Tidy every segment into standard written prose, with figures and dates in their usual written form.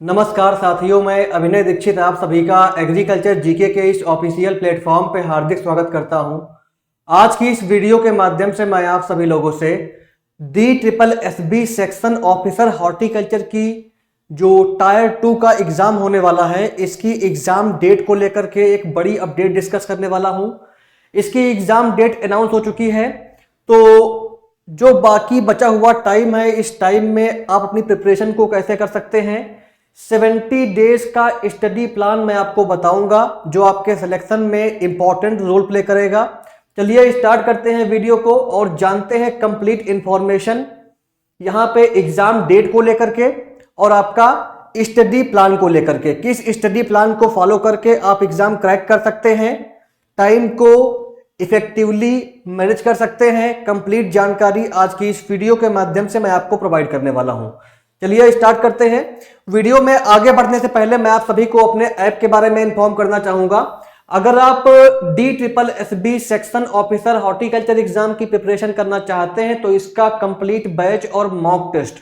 नमस्कार साथियों, मैं अभिनय दीक्षित आप सभी का एग्रीकल्चर जीके के इस ऑफिशियल प्लेटफॉर्म पे हार्दिक स्वागत करता हूं। आज की इस वीडियो के माध्यम से मैं आप सभी लोगों से DSSB सेक्शन ऑफिसर हॉर्टिकल्चर की जो टायर 2 का एग्जाम होने वाला है, इसकी एग्जाम डेट को लेकर के एक बड़ी अपडेट डिस्कस करने वाला हूं। इसकी एग्जाम डेट अनाउंस हो चुकी है, तो जो बाकी बचा हुआ टाइम है, इस टाइम में आप अपनी प्रिपरेशन को कैसे कर सकते हैं, 70 डेज का स्टडी प्लान मैं आपको बताऊंगा जो आपके सिलेक्शन में इंपॉर्टेंट रोल प्ले करेगा। चलिए स्टार्ट करते हैं वीडियो को और जानते हैं कंप्लीट इंफॉर्मेशन यहां पे एग्जाम डेट को लेकर के और आपका स्टडी प्लान को लेकर के। किस स्टडी प्लान को फॉलो करके आप एग्जाम क्रैक कर सकते हैं, टाइम को इफेक्टिवली मैनेज कर सकते हैं, कंप्लीट जानकारी आज की इस वीडियो के माध्यम से मैं आपको प्रोवाइड करने वाला हूं। चलिए स्टार्ट करते हैं। वीडियो में आगे बढ़ने से पहले मैं आप सभी को अपने ऐप के बारे में इन्फॉर्म करना चाहूंगा। अगर आप DSSB section officer horticulture exam की प्रिपरेशन करना चाहते हैं तो इसका कंप्लीट बैच और मॉक टेस्ट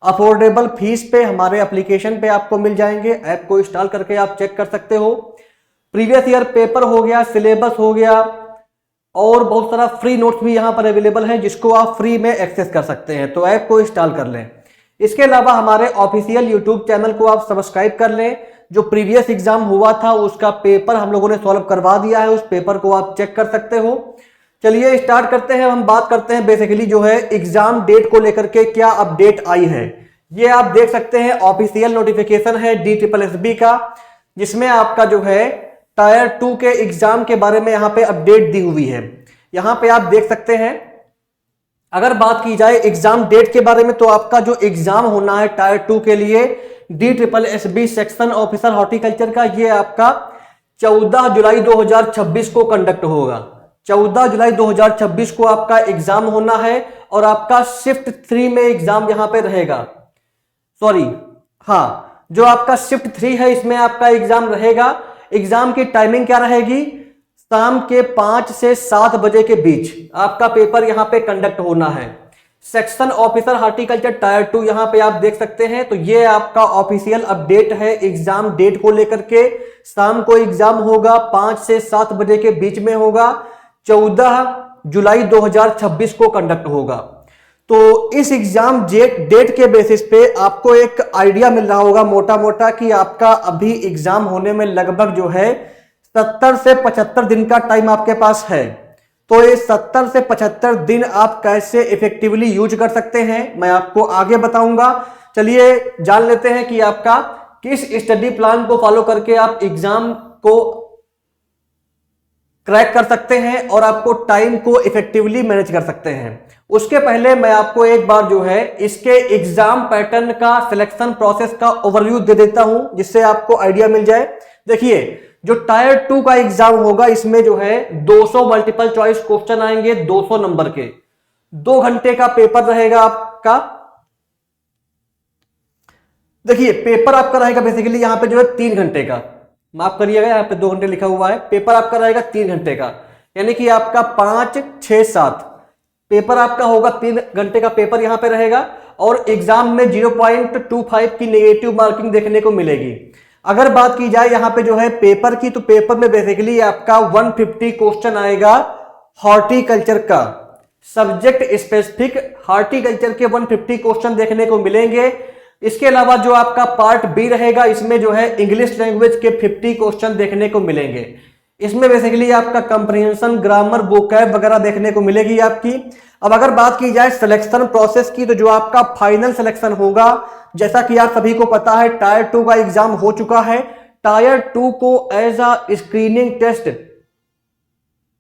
अफोर्डेबल फीस पे हमारे एप्लीकेशन पे आपको मिल जाएंगे। ऐप को इंस्टॉल करके आप चेक कर सकते हो। प्रीवियस ईयर पेपर हो गया, सिलेबस हो गया और बहुत सारा फ्री नोट्स भी यहां पर अवेलेबल है जिसको आप फ्री में एक्सेस कर सकते हैं, तो ऐप को इंस्टॉल कर लें। इसके अलावा हमारे ऑफिशियल यूट्यूब चैनल को आप सब्सक्राइब कर लें। जो प्रीवियस एग्जाम हुआ था उसका पेपर हम लोगों ने सॉल्व करवा दिया है, उस पेपर को आप चेक कर सकते हो। चलिए स्टार्ट करते हैं। हम बात करते हैं बेसिकली जो है एग्जाम डेट को लेकर के क्या अपडेट आई है। ये आप देख सकते हैं ऑफिशियल नोटिफिकेशन है DSSB का, जिसमें आपका जो है टायर 2 के एग्जाम के बारे में यहाँ पे अपडेट दी हुई है। यहाँ पे आप देख सकते हैं। अगर बात की जाए एग्जाम डेट के बारे में तो आपका जो एग्जाम होना है टायर 2 के लिए DSSB सेक्शन ऑफिसर हॉर्टिकल्चर का, ये आपका 14 जुलाई 2026 को कंडक्ट होगा। 14 जुलाई 2026 को आपका एग्जाम होना है और आपका शिफ्ट 3 में एग्जाम यहां पे रहेगा। जो आपका शिफ्ट 3 है इसमें आपका एग्जाम रहेगा। एग्जाम की टाइमिंग क्या रहेगी? शाम के 5 से 7 बजे के बीच आपका पेपर यहां पे कंडक्ट होना है। सेक्शन ऑफिसर हॉर्टिकल्चर टायर 2 यहां पे आप देख सकते हैं। तो ये आपका ऑफिशियल अपडेट है एग्जाम डेट को लेकर के। शाम को एग्जाम होगा, 5 से 7 बजे के बीच में होगा, 14 जुलाई 2026 को कंडक्ट होगा। तो इस एग्जाम डेट के बेसिस पे आपको एक आइडिया मिल रहा होगा मोटा मोटा कि आपका अभी एग्जाम होने में लगभग जो है 70 से 75 दिन का टाइम आपके पास है। तो ये 70 से 75 दिन आप कैसे इफेक्टिवली यूज कर सकते हैं मैं आपको आगे बताऊंगा। चलिए जान लेते हैं कि आपका किस स्टडी प्लान को फॉलो करके आप एग्जाम को क्रैक कर सकते हैं और आपको टाइम को इफेक्टिवली मैनेज कर सकते हैं। उसके पहले मैं आपको एक बार जो है इसके एग्जाम पैटर्न का, सिलेक्शन प्रोसेस का ओवरव्यू दे देता हूं जिससे आपको आइडिया मिल जाए। देखिए, जो टायर 2 का एग्जाम होगा इसमें जो है 200 मल्टीपल चॉइस क्वेश्चन आएंगे, 200 नंबर के। 2 घंटे का पेपर रहेगा आपका। देखिए पेपर आपका रहेगा बेसिकली यहां पे जो है 3 घंटे का, माफ करिएगा यहां पे 2 घंटे लिखा हुआ है। पेपर आपका रहेगा 3 घंटे का, यानी कि आपका 5, 6, 7 पेपर आपका होगा। 3 घंटे का पेपर यहां पे रहेगा और एग्जाम में 0.25 की नेगेटिव मार्किंग देखने को मिलेगी। अगर बात की जाए यहां पे जो है पेपर की, तो पेपर में बेसिकली आपका 150 क्वेश्चन आएगा हॉर्टिकल्चर का, सब्जेक्ट स्पेसिफिक हॉर्टिकल्चर के 150 क्वेश्चन देखने को मिलेंगे। इसके अलावा जो आपका पार्ट बी रहेगा इसमें जो है इंग्लिश लैंग्वेज के 50 क्वेश्चन देखने को मिलेंगे। इसमें बेसिकली आपका कंप्रीहेंशन, ग्रामर, वोकैब वगैरह देखने को मिलेगी आपकी। अब अगर बात की जाए सिलेक्शन प्रोसेस की, तो जो आपका फाइनल सिलेक्शन होगा, जैसा कि आप सभी को पता है टायर 2 का एग्जाम हो चुका है। टायर 2 को as a screening test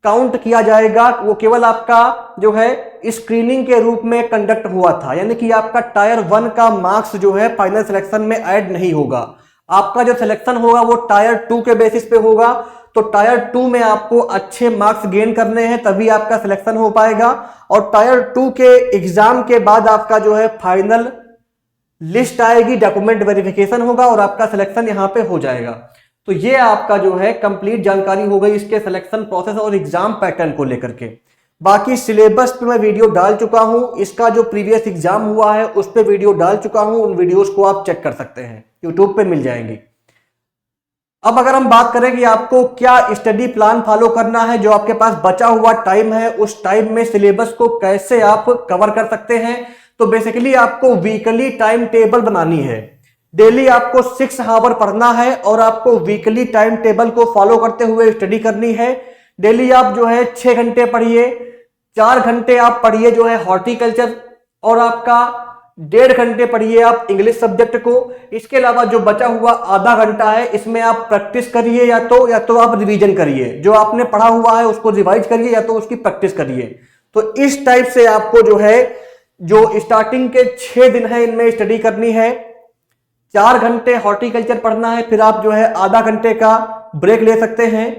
count किया जाएगा। वो केवल आपका जो है स्क्रीनिंग के रूप में कंडक्ट हुआ था, यानी कि आपका टायर 1 का मार्क्स जो है फाइनल सिलेक्शन में ऐड नहीं होगा। आपका जो सिलेक्शन होगा वो टायर 2 के बेसिस पे होगा। तो टायर 2 में आपको अच्छे मार्क्स गेन करने हैं तभी आपका सिलेक्शन हो पाएगा। और टायर 2 के एग्जाम के बाद आपका जो है फाइनल लिस्ट आएगी, डॉक्यूमेंट वेरिफिकेशन होगा और आपका सिलेक्शन यहां पे हो जाएगा। तो ये आपका जो है कंप्लीट जानकारी हो गई इसके सिलेक्शन प्रोसेस और एग्जाम पैटर्न को लेकर के। बाकी सिलेबस पे मैं वीडियो डाल चुका हूं, इसका जो प्रीवियस एग्जाम हुआ है उस पे वीडियो डाल चुका हूं, उन वीडियोस को आप चेक कर सकते हैं। यूट्यूब पे मिल जाएंगी। अब अगर हम बात करें कि आपको क्या स्टडी प्लान फॉलो करना है, जो आपके पास बचा हुआ टाइम है उस टाइम में सिलेबस को कैसे आप कवर कर सकते हैं, तो बेसिकली आपको वीकली टाइम टेबल बनानी है। डेली आपको 6 आवर पढ़ना है और आपको वीकली टाइम टेबल को फॉलो करते हुए स्टडी करनी है। डेली आप जो है 6 घंटे पढ़िए, 4 घंटे आप पढ़िए जो है हॉर्टिकल्चर, और आपका 1.5 घंटे पढ़िए आप इंग्लिश सब्जेक्ट को। इसके अलावा जो बचा हुआ आधा घंटा है इसमें आप प्रैक्टिस करिए, या तो आप रिवीजन करिए, जो आपने पढ़ा हुआ है उसको रिवाइज करिए या तो उसकी प्रैक्टिस करिए। तो इस टाइप से आपको जो है जो स्टार्टिंग के 6 दिन है इनमें स्टडी करनी है। 4 घंटे हॉर्टिकल्चर पढ़ना है, फिर आप जो है आधा घंटे का ब्रेक ले सकते हैं,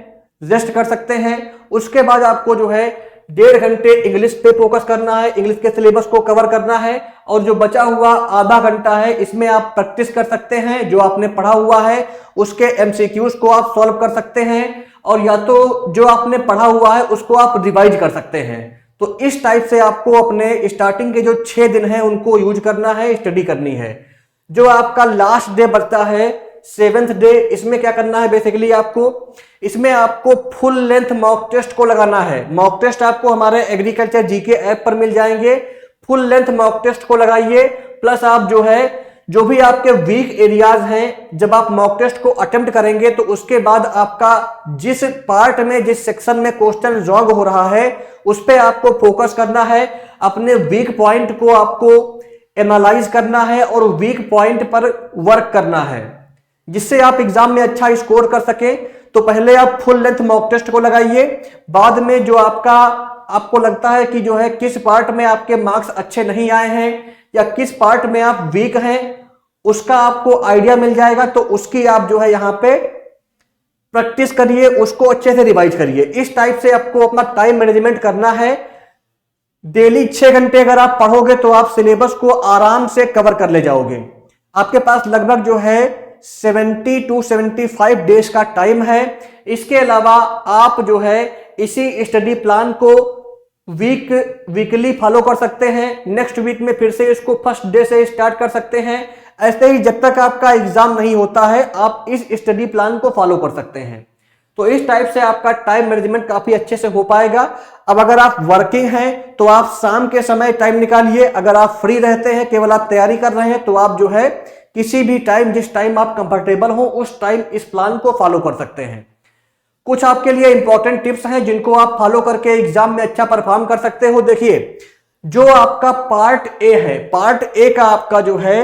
रेस्ट कर सकते हैं। उसके बाद आपको जो है 1.5 घंटे इंग्लिश पे फोकस करना है, इंग्लिश के सिलेबस को कवर करना है, और जो बचा हुआ आधा घंटा है इसमें आप प्रैक्टिस कर सकते हैं, जो आपने पढ़ा हुआ है उसके एमसीक्यूज को आप सॉल्व कर सकते हैं, और या तो जो आपने पढ़ा हुआ है उसको आप रिवाइज कर सकते हैं। तो इस टाइप से आपको अपने स्टार्टिंग के जो 6 दिन हैं उनको यूज करना है, स्टडी करनी है। जो आपका लास्ट डे बचता है 7th डे, इसमें क्या करना है बेसिकली आपको, इसमें आपको फुल लेंथ मॉक टेस्ट को लगाना है। मॉक टेस्ट आपको हमारे एग्रीकल्चर जीके ऐप पर मिल जाएंगे। फुल लेंथ मॉक टेस्ट को लगाइए, प्लस आप जो है जो भी आपके वीक एरियाज हैं जब आप मॉक टेस्ट को अटेम्प्ट करेंगे तो उसके बाद आपका जिस पार्ट में जिस सेक्शन में क्वेश्चन रॉन्ग हो रहा है उस पर आपको फोकस करना है। अपने वीक पॉइंट को आपको एनालाइज करना है और वीक पॉइंट पर वर्क करना है, जिससे आप एग्जाम में अच्छा स्कोर कर सके। तो पहले आप फुल लेंथ मॉक टेस्ट को लगाइए, बाद में जो आपको लगता है कि जो है किस पार्ट में आपके मार्क्स अच्छे नहीं आए हैं या किस पार्ट में आप वीक हैं, उसका आपको आइडिया मिल जाएगा। तो उसकी आप जो है यहां पे प्रैक्टिस करिए, उसको अच्छे से रिवाइज करिए। इस टाइप से आपको अपना टाइम मैनेजमेंट करना है। डेली 6 घंटे अगर आप पढ़ोगे तो आप सिलेबस को आराम से कवर कर ले जाओगे। आपके पास लगभग जो है 70 to 75 डेज का टाइम है। इसके अलावा आप जो है इसी स्टडी प्लान को वीकली फॉलो कर सकते हैं। नेक्स्ट वीक में फिर से इसको फर्स्ट डे से स्टार्ट कर सकते हैं। ऐसे ही जब तक आपका एग्जाम नहीं होता है आप इस स्टडी प्लान को फॉलो कर सकते हैं। तो इस टाइप से आपका टाइम मैनेजमेंट काफी अच्छे से हो पाएगा। अब अगर आप वर्किंग हैं तो आप शाम के समय टाइम निकालिए। अगर आप फ्री रहते हैं, केवल आप तैयारी कर रहे हैं, तो आप जो है किसी भी टाइम, जिस टाइम आप कंफर्टेबल हो उस टाइम इस प्लान को फॉलो कर सकते हैं। कुछ आपके लिए इंपॉर्टेंट टिप्स हैं जिनको आप फॉलो करके एग्जाम में अच्छा परफॉर्म कर सकते हो। देखिए, जो आपका पार्ट ए है, पार्ट ए का आपका जो है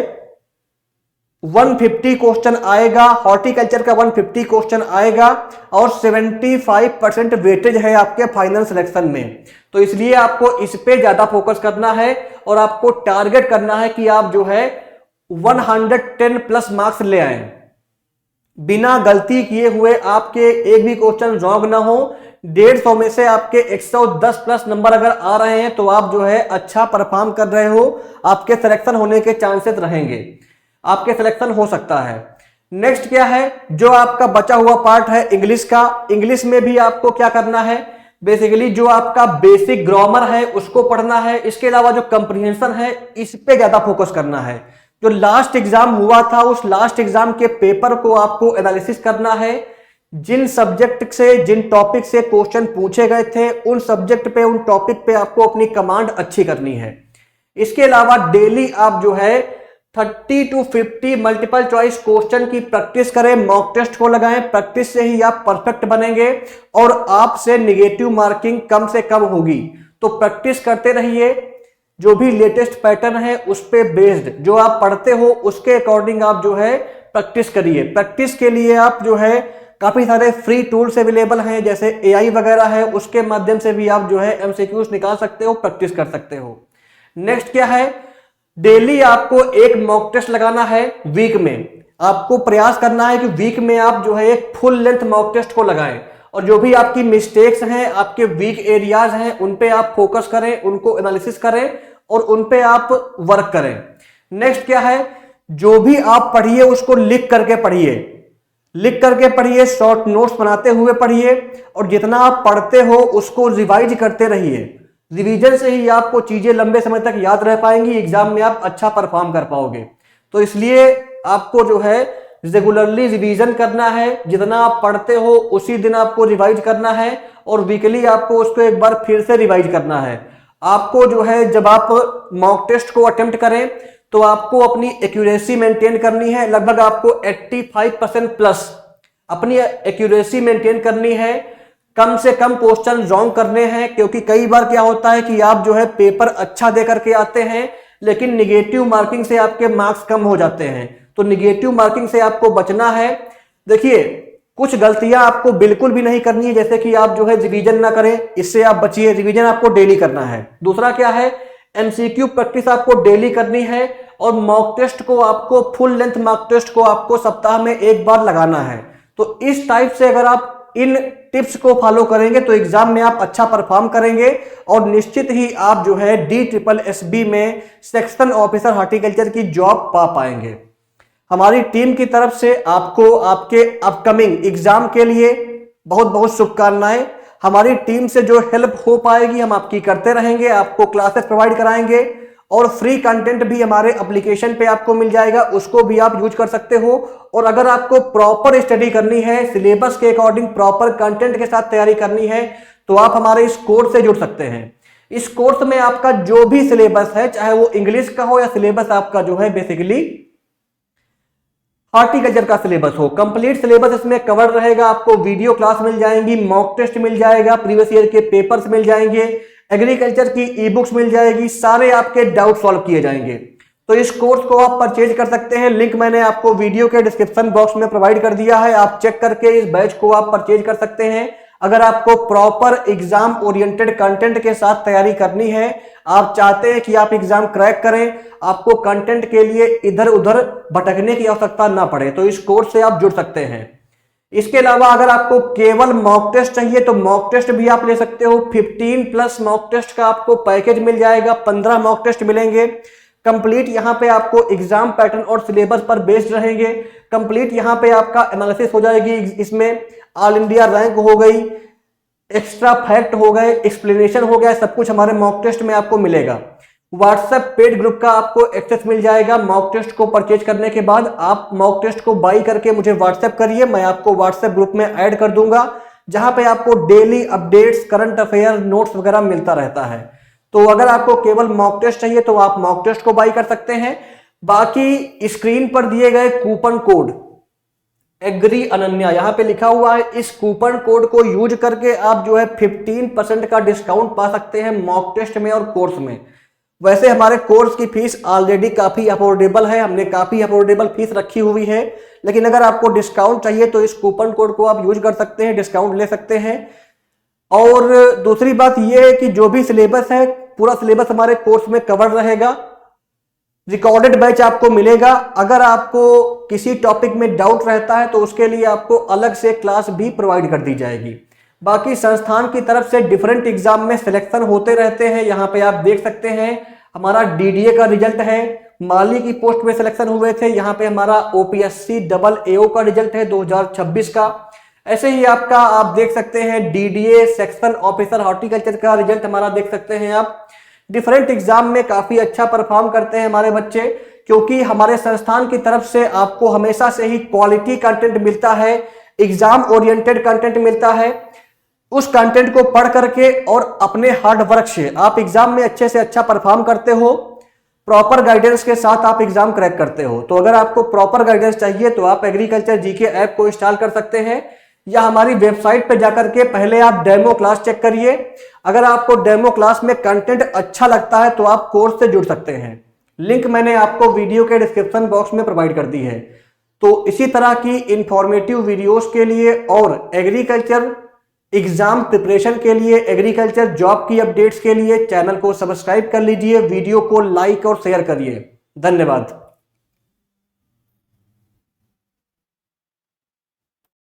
150 क्वेश्चन आएगा, हॉर्टिकल्चर का 150 क्वेश्चन आएगा और 75% वेटेज है आपके फाइनल सिलेक्शन में। तो इसलिए आपको इस पे ज्यादा फोकस करना है और आपको टारगेट करना है कि आप जो है 110 प्लस मार्क्स ले आए, बिना गलती किए हुए आपके एक भी क्वेश्चन रॉन्ग ना हो। 150 में से आपके 110 प्लस नंबर अगर आ रहे हैं तो आप जो है अच्छा परफॉर्म कर रहे हो, आपके सिलेक्शन होने के चांसेस रहेंगे, आपके सिलेक्शन हो सकता है। नेक्स्ट क्या है, जो आपका बचा हुआ पार्ट है इंग्लिश का, इंग्लिश में भी आपको क्या करना है, बेसिकली जो आपका बेसिक ग्रामर है उसको पढ़ना है। इसके अलावा जो कंप्रीहेंशन है इस पे ज्यादा फोकस करना है। जो लास्ट एग्जाम हुआ था उस लास्ट एग्जाम के पेपर को आपको एनालिसिस करना है। जिन सब्जेक्ट से, जिन टॉपिक से क्वेश्चन पूछे गए थे उन सब्जेक्ट पे, उन टॉपिक पे आपको अपनी कमांड अच्छी करनी है। इसके अलावा डेली आप जो है 30 to 50 मल्टीपल चॉइस क्वेश्चन की प्रैक्टिस करें, मॉक टेस्ट को लगाएं। प्रैक्टिस से ही आप परफेक्ट बनेंगे और आपसे नेगेटिव मार्किंग कम से कम होगी। तो प्रैक्टिस करते रहिए। जो भी लेटेस्ट पैटर्न है उस पे बेस्ड जो आप पढ़ते हो उसके अकॉर्डिंग आप जो है प्रैक्टिस करिए। प्रैक्टिस के लिए आप जो है काफी सारे फ्री टूल्स अवेलेबल हैं, जैसे AI वगैरह है, उसके माध्यम से भी आप जो है MCQs निकाल सकते हो, प्रैक्टिस कर सकते हो। नेक्स्ट क्या है, डेली आपको एक मॉक टेस्ट लगाना है। वीक में आपको प्रयास करना है कि वीक में आप जो है एक फुल लेंथ मॉक टेस्ट को लगाएं और जो भी आपकी मिस्टेक्स हैं, आपके वीक एरियाज हैं, उन पे आप फोकस करें, उनको एनालिसिस करें और उन पे आप वर्क करें। नेक्स्ट क्या है, जो भी आप पढ़िए उसको लिख करके पढ़िए, लिख करके पढ़िए, शॉर्ट नोट्स बनाते हुए पढ़िए और जितना आप पढ़ते हो उसको रिवाइज करते रहिए। रिवीजन से ही आपको चीजें लंबे समय तक याद रह पाएंगी, एग्जाम में आप अच्छा परफॉर्म कर पाओगे। तो इसलिए आपको जो है रेगुलरली रिवीजन करना है। जितना आप पढ़ते हो उसी दिन आपको रिवाइज करना है और वीकली आपको उसको एक बार फिर से रिवाइज करना है। आपको जो है जब आप मॉक टेस्ट को अटेम्प्ट करें तो आपको अपनी एक्यूरेसी मेंटेन करनी है। लगभग आपको 85% प्लस अपनी एक्यूरेसी मेंटेन करनी है। कम से कम क्वेश्चन रॉन्ग करने हैं, क्योंकि कई बार क्या होता है कि आप जो है पेपर अच्छा दे करके आते हैं लेकिन निगेटिव मार्किंग से आपके मार्क्स कम हो जाते हैं। तो निगेटिव मार्किंग से आपको बचना है। देखिए, कुछ गलतियां आपको बिल्कुल भी नहीं करनी है, जैसे कि आप जो है रिवीजन ना करें, इससे आप बचिए। रिवीजन आपको डेली करना है। दूसरा क्या है, एमसीक्यू प्रैक्टिस आपको डेली करनी है और मॉक टेस्ट को आपको फुल लेंथ मॉक टेस्ट को आपको सप्ताह में एक बार लगाना है। तो इस टाइप से अगर आप इन टिप्स को फॉलो करेंगे तो एग्जाम में आप अच्छा परफॉर्म करेंगे और निश्चित ही आप जो है DSSB में सेक्शन ऑफिसर हॉर्टिकल्चर की जॉब पा पाएंगे। हमारी टीम की तरफ से आपको आपके अपकमिंग एग्जाम के लिए बहुत बहुत शुभकामनाएं। हमारी टीम से जो हेल्प हो पाएगी हम आपकी करते रहेंगे, आपको क्लासेस प्रोवाइड कराएंगे और फ्री कंटेंट भी हमारे एप्लीकेशन पे आपको मिल जाएगा, उसको भी आप यूज कर सकते हो। और अगर आपको प्रॉपर स्टडी करनी है, सिलेबस के अकॉर्डिंग प्रॉपर कंटेंट के साथ तैयारी करनी है, तो आप हमारे इस कोर्स से जुड़ सकते हैं। इस कोर्स में आपका जो भी सिलेबस है, चाहे वो इंग्लिश का हो या सिलेबस आपका जो है बेसिकली हॉर्टिकल्चर का सिलेबस हो, कंप्लीट सिलेबस इसमें कवर रहेगा। आपको वीडियो क्लास मिल जाएंगी, मॉक टेस्ट मिल जाएगा, प्रीवियस ईयर के पेपर्स मिल जाएंगे, एग्रीकल्चर की ई बुक्स मिल जाएगी, सारे आपके डाउट सॉल्व किए जाएंगे। तो इस कोर्स को आप परचेज कर सकते हैं। लिंक मैंने आपको वीडियो के डिस्क्रिप्शन बॉक्स में प्रोवाइड कर दिया है, आप चेक करके इस बैच को आप परचेज कर सकते हैं। अगर आपको प्रॉपर एग्जाम ओरिएंटेड कंटेंट के साथ तैयारी करनी है, आप चाहते हैं कि आप एग्जाम क्रैक करें, आपको कंटेंट के लिए इधर उधर भटकने की आवश्यकता ना पड़े, तो इस कोर्स से आप जुड़ सकते हैं। इसके अलावा अगर आपको केवल मॉक टेस्ट चाहिए तो मॉक टेस्ट भी आप ले सकते हो। 15+ मॉक टेस्ट का आपको पैकेज मिल जाएगा, 15 मॉक टेस्ट मिलेंगे। कंप्लीट यहाँ पे आपको एग्जाम पैटर्न और सिलेबस पर बेस्ड रहेंगे। कंप्लीट यहाँ पे आपका एनालिसिस हो जाएगी, इसमें ऑल इंडिया रैंक हो गई, एक्स्ट्रा फैक्ट हो गए, एक्सप्लेनेशन हो गया, सब कुछ हमारे मॉक टेस्ट में आपको मिलेगा। व्हाट्सएप पेड ग्रुप का आपको एक्सेस मिल जाएगा। मॉक टेस्ट को परचेज करने के बाद आप मॉक टेस्ट को बाई करके मुझे व्हाट्सएप करिए, मैं आपको व्हाट्सएप ग्रुप में ऐड कर दूंगा, जहां पे आपको daily updates, current affair, notes वगैरह मिलता रहता है। तो अगर आपको केवल मॉक टेस्ट चाहिए तो आप मॉक टेस्ट को बाई कर सकते हैं। बाकी स्क्रीन पर दिए गए कूपन कोड एग्री अनन्या यहाँ पे लिखा हुआ है, इस कूपन कोड को यूज करके आप जो है 15% का डिस्काउंट पा सकते हैं मॉक टेस्ट में और कोर्स में। वैसे हमारे कोर्स की फीस ऑलरेडी काफी अफोर्डेबल है, हमने काफी अफोर्डेबल फीस रखी हुई है, लेकिन अगर आपको डिस्काउंट चाहिए तो इस कूपन कोड को आप यूज कर सकते हैं, डिस्काउंट ले सकते हैं। और दूसरी बात यह है कि जो भी सिलेबस है, पूरा सिलेबस हमारे कोर्स में कवर रहेगा। रिकॉर्डेड बैच आपको मिलेगा। अगर आपको किसी टॉपिक में डाउट रहता है तो उसके लिए आपको अलग से क्लास भी प्रोवाइड कर दी जाएगी। बाकी संस्थान की तरफ से डिफरेंट एग्जाम में सिलेक्शन होते रहते हैं। यहाँ पे आप देख सकते हैं हमारा DDA का रिजल्ट है, माली की पोस्ट में सिलेक्शन हुए थे। यहाँ पे हमारा OPSC डबल AO का रिजल्ट है 2026 का। ऐसे ही आपका आप देख सकते हैं DDA सेक्शन ऑफिसर हॉर्टिकल्चर का रिजल्ट हमारा देख सकते हैं आप। डिफरेंट एग्जाम में काफी अच्छा परफॉर्म करते हैं हमारे बच्चे, क्योंकि हमारे संस्थान की तरफ से आपको हमेशा से ही क्वालिटी कंटेंट मिलता है, एग्जाम ओरिएंटेड कंटेंट मिलता है। उस कंटेंट को पढ़ करके और अपने हार्ड वर्क से आप एग्जाम में अच्छे से अच्छा परफॉर्म करते हो, प्रॉपर गाइडेंस के साथ आप एग्जाम क्रैक करते हो। तो अगर आपको प्रॉपर गाइडेंस चाहिए तो आप एग्रीकल्चर जीके ऐप को इंस्टॉल कर सकते हैं, या हमारी वेबसाइट पे जाकर के पहले आप डेमो क्लास चेक करिए। अगर आपको डेमो क्लास में कंटेंट अच्छा लगता है तो आप कोर्स से जुड़ सकते हैं। लिंक मैंने आपको वीडियो के डिस्क्रिप्शन बॉक्स में प्रोवाइड कर दी है। तो इसी तरह की इंफॉर्मेटिव वीडियोस के लिए और एग्रीकल्चर एग्जाम प्रिपरेशन के लिए, एग्रीकल्चर जॉब की अपडेट्स के लिए चैनल को सब्सक्राइब कर लीजिए, वीडियो को लाइक और शेयर करिए। धन्यवाद।